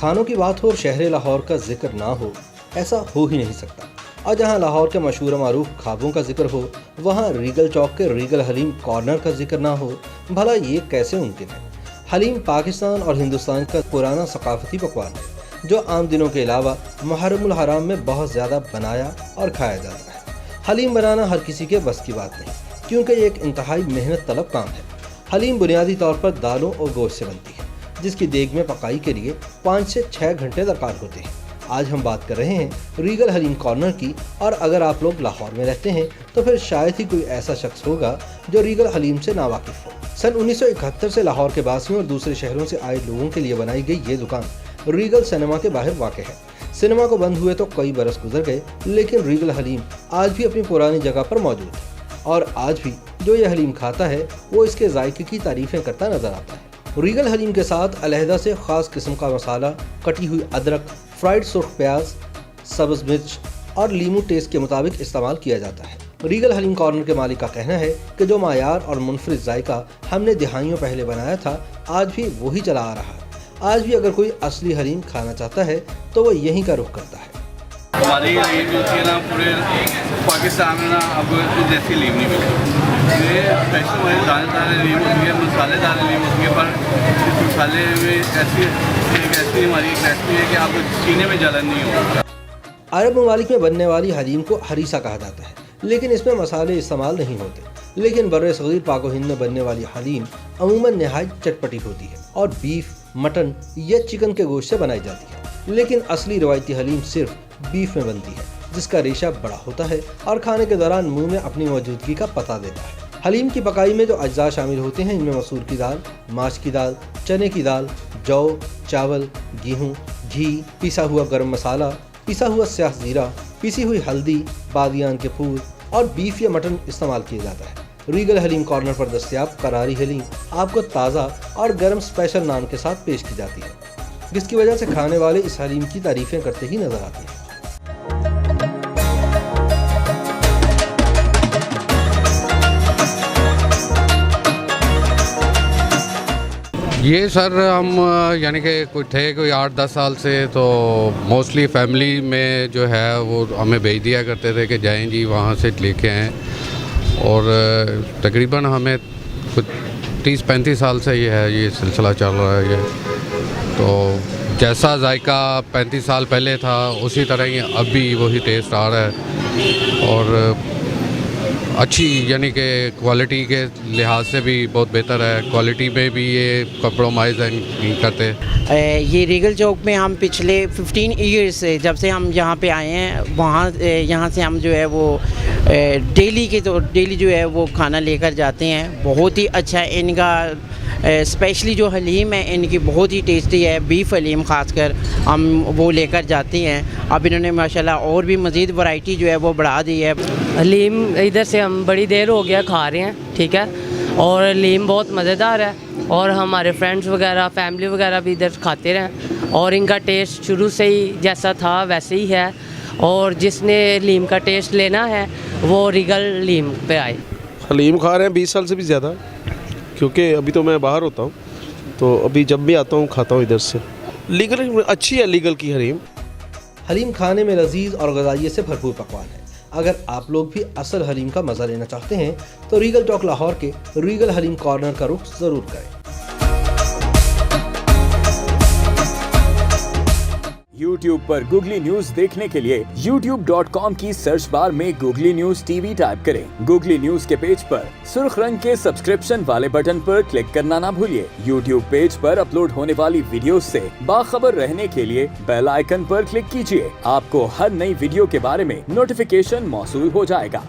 खानों की बात हो और शहर लाहौर का जिक्र ना हो, ऐसा हो ही नहीं सकता। और जहां लाहौर के मशहूर मारूफ खाबों का जिक्र हो, वहां रीगल चौक के रीगल हलीम कॉर्नर का जिक्र ना हो, भला ये कैसे मुमकिन है। हलीम पाकिस्तान और हिंदुस्तान का पुराना सकाफती पकवान है जो आम दिनों के अलावा मुहर्रमुल हराम में बहुत ज़्यादा बनाया और खाया जाता है। हलीम बनाना हर किसी के बस की बात नहीं, क्योंकि ये एक इंतहाई मेहनत तलब काम है। हलीम बुनियादी तौर पर दालों और गोश्त से बनती है, जिसकी देग में पकाई के लिए 5 से 6 घंटे दरकार होते हैं। आज हम बात कर रहे हैं रीगल हलीम कॉर्नर की, और अगर आप लोग लाहौर में रहते हैं तो फिर शायद ही कोई ऐसा शख्स होगा जो रीगल हलीम से नावाकिफ हो। सन 1971 से लाहौर के बासियों और दूसरे शहरों से आए लोगों के लिए बनाई गई ये दुकान रीगल सिनेमा के बाहर वाक़ है। सिनेमा को बंद हुए तो कई बरस गुजर गए, लेकिन रीगल हलीम आज भी अपनी पुरानी जगह पर मौजूद है, और आज भी जो ये हलीम खाता है वो इसके जायके की तारीफें करता नजर आता है। रीगल हलीम के साथ अलहदा से ख़ास किस्म का मसाला, कटी हुई अदरक, फ्राइड सुर्ख प्याज, सब्ज़ मिर्च और लीमू टेस्ट के मुताबिक इस्तेमाल किया जाता है। रीगल हलीम कॉर्नर के मालिक का कहना है कि जो मायार और मुनफरिद जायका हमने दिहाइयों पहले बनाया था, आज भी वही चला आ रहा है। आज भी अगर कोई असली हलीम खाना चाहता है तो वो यहीं का रुख करता है। हमारी हलीम जो थी ना, पूरे पाकिस्तान में ना अब जैसी हलीम नहीं मिलती। ये स्पेशल हमारी दानेदार हलीम होती है, मसालेदार हलीम होती है, पर इस मसाले में ऐसी हमारी एक रेसिपी है कि आपको सीने में जलन नहीं होगा। अरब ममालिक में बनने वाली हलीम को हरीसा कहा जाता है, लेकिन इसमें मसाले इस्तेमाल नहीं होते। लेकिन बर्रे सगीर पाक व हिंद में बनने वाली हलीम अमूमन नहायत चटपटी होती है और बीफ, मटन या चिकन के गोश्त से बनाई जाती है। लेकिन असली रवायती हलीम सिर्फ बीफ में बनती है, जिसका रेशा बड़ा होता है और खाने के दौरान मुंह में अपनी मौजूदगी का पता देता है। हलीम की पकाई में जो अज्जा शामिल होते हैं, इनमें मसूर की दाल, माश की दाल, चने की दाल, जौ, चावल, गेहूँ, घी, पिसा हुआ गरम मसाला, पिसा हुआ स्याह जीरा, पिसी हुई हल्दी, बादियान के फूल और बीफ या मटन इस्तेमाल किया जाता है। रीगल हलीम कॉर्नर पर दस्तयाब करारी हलीम आपको ताज़ा और गर्म स्पेशल नान के साथ पेश की जाती है, जिसकी वजह से खाने वाले इस हलीम की तारीफें करते ही नजर आते हैं। ये सर हम यानी कि कोई 8-10 साल से तो मोस्टली फैमिली में जो है वो हमें भेज दिया करते थे कि जाएं जी वहाँ से लेके आएँ, और तकरीबन हमें कुछ 30-35 साल से ये सिलसिला चल रहा है। ये तो जैसा जायका 35 साल पहले था उसी तरह ही अब भी वही टेस्ट आ रहा है, और अच्छी यानी कि क्वालिटी के लिहाज से भी बहुत बेहतर है। क्वालिटी में भी ये कंप्रोमाइज़ नहीं करते। ये रीगल चौक में हम पिछले 15 ईयर्स से, जब से हम यहाँ पे आए हैं, वहाँ यहाँ से हम जो है वो डेली जो है वो खाना लेकर जाते हैं। बहुत ही अच्छा है इनका, स्पेशली जो हलीम है इनकी बहुत ही टेस्टी है। बीफ हलीम ख़ासकर हम वो लेकर जाते हैं। अब इन्होंने माशाल्लाह और भी मज़ीद वैरायटी जो है वो बढ़ा दी है। हलीम इधर से हम बड़ी देर हो गया खा रहे हैं, ठीक है, और हलीम बहुत मज़ेदार है, और हमारे फ्रेंड्स वगैरह, फैमिली वगैरह भी इधर खाते रहे, और इनका टेस्ट शुरू से ही जैसा था वैसे ही है। और जिसने हलीम का टेस्ट लेना है वो रीगल हलीम पे आए। हलीम खा रहे हैं 20 साल से भी ज़्यादा, क्योंकि अभी तो मैं बाहर होता हूँ, तो अभी जब भी आता हूँ खाता हूँ इधर से। लीगल अच्छी है, लीगल की हलीम। हलीम खाने में लजीज और ग़िज़ाइयत से भरपूर पकवान है। अगर आप लोग भी असल हलीम का मज़ा लेना चाहते हैं तो रीगल चौक लाहौर के रीगल हलीम कॉर्नर का रुख ज़रूर करें। YouTube पर गूगली न्यूज देखने के लिए youtube.com की सर्च बार में गूगली न्यूज टीवी टाइप करें। गूगली न्यूज के पेज पर सुर्ख रंग के सब्सक्रिप्शन वाले बटन पर क्लिक करना ना भूलिए। YouTube पेज पर अपलोड होने वाली वीडियोस से बाखबर रहने के लिए बेल आइकन पर क्लिक कीजिए। आपको हर नई वीडियो के बारे में नोटिफिकेशन मौसूल हो जाएगा।